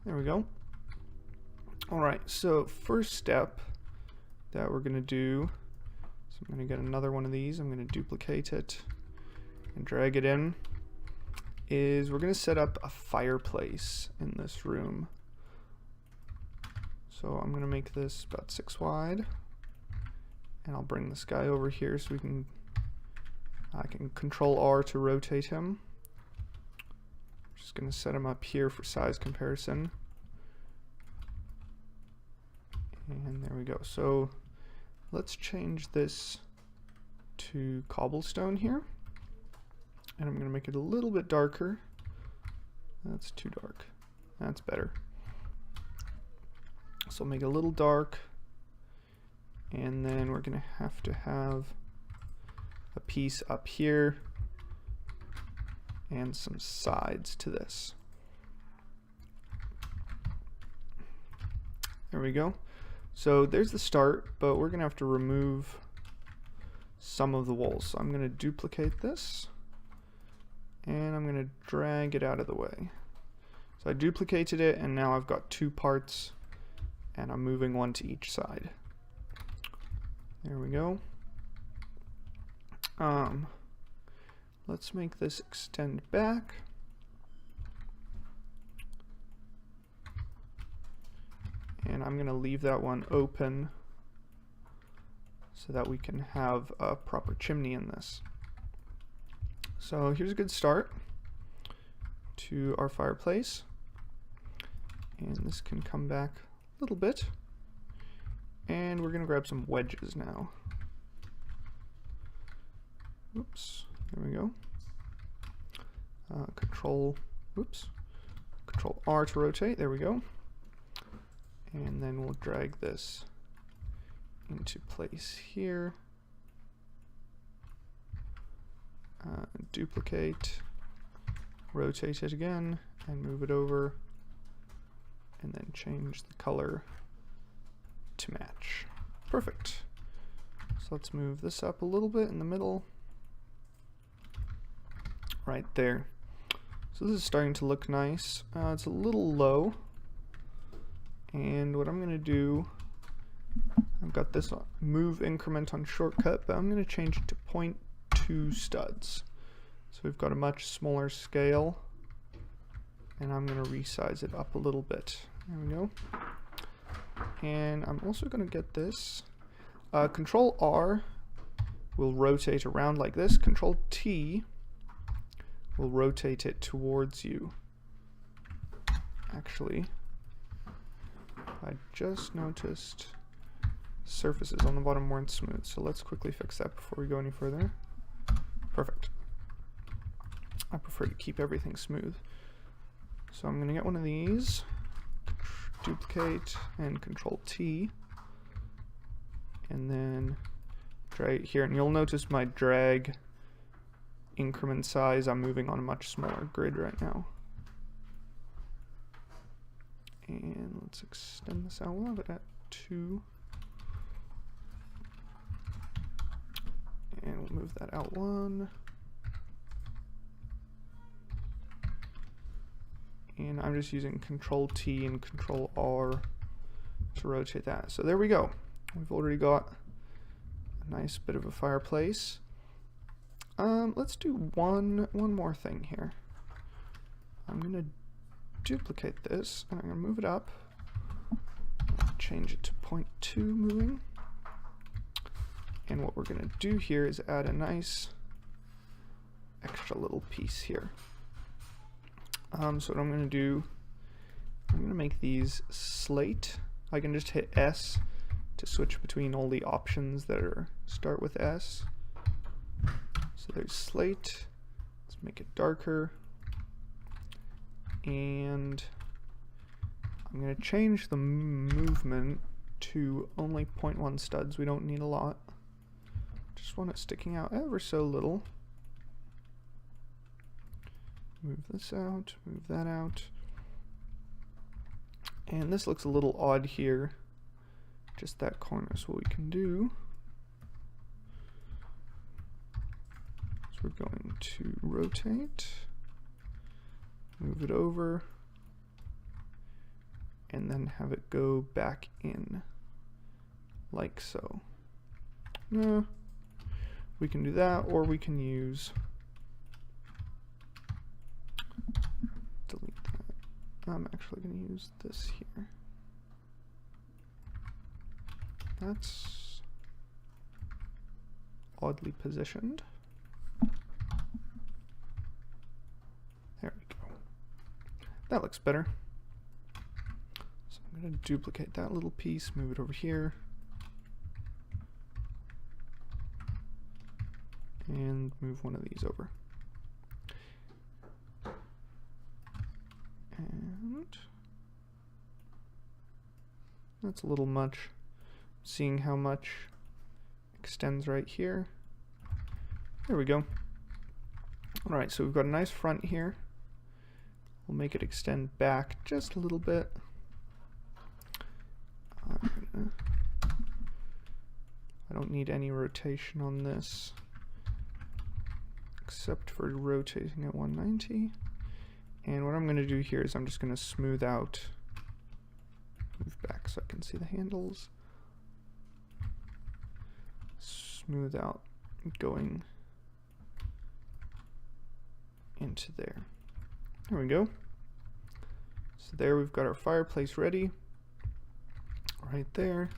There we go. Alright, so first step that we're going to do, so I'm going to get another one of these, I'm going to duplicate it and drag it in, is we're going to set up a fireplace in this room. So I'm going to make this about 6 wide, and I'll bring this guy over here so I can control R to rotate him. Just going to set him up here for size comparison. And there we go. So let's change this to cobblestone here. And I'm going to make it a little bit darker. That's too dark. That's better. So I'll make it a little dark. And then we're going to have a piece up here and some sides to this. There we go. So there's the start, but we're going to have to remove some of the walls. So I'm going to duplicate this, and I'm going to drag it out of the way. So I duplicated it, and now I've got 2 parts, and I'm moving one to each side. There we go. Let's make this extend back. And I'm going to leave that one open so that we can have a proper chimney in this. So here's a good start to our fireplace. And this can come back a little bit. And we're going to grab some wedges now. Oops, there we go. Control R to rotate, there we go. And then we'll drag this into place here. Duplicate, rotate it again, and move it over, and then change the color to match. Perfect. So let's move this up a little bit in the middle. Right there. So this is starting to look nice. It's a little low. And what I'm going to do, I've got this move increment on shortcut, but I'm going to change it to 0.2 studs. So we've got a much smaller scale, and I'm going to resize it up a little bit. There we go. And I'm also going to get this. Control R will rotate around like this. Control T will rotate it towards you. Actually, I just noticed surfaces on the bottom weren't smooth, so let's quickly fix that before we go any further. Perfect. I prefer to keep everything smooth. So I'm going to get one of these, duplicate, and Control T, and then drag it here. And you'll notice my drag increment size, I'm moving on a much smaller grid right now. And let's extend this out. We'll have it at 2. And we'll move that out 1. And I'm just using Control T and Control R to rotate that. So there we go. We've already got a nice bit of a fireplace. Let's do one more thing here. I'm going to duplicate this, and I'm going to move it up, change it to 0.2 moving, and what we're going to do here is add a nice extra little piece here. So what I'm going to do, I'm going to make these slate. I can just hit S to switch between all the options that start with S. So there's slate. Let's make it darker. And I'm going to change the movement to only 0.1 studs. We don't need a lot. Just want it sticking out ever so little. Move this out, move that out. And this looks a little odd here, just that corner. So what we can do is we're going to rotate, move it over, and then have it go back in like so. No, we can do that, or we can use, delete that. I'm actually going to use this here. That's oddly positioned. There we go. That looks better. So I'm going to duplicate that little piece, move it over here, and move one of these over. And that's a little much. Seeing how much extends right here. There we go. Alright, so we've got a nice front here. We'll make it extend back just a little bit. I don't need any rotation on this, except for rotating at 190. And what I'm going to do here is I'm just going to smooth out, move back so I can see the handles, smooth out going into there. There we go. So there we've got our fireplace ready right there.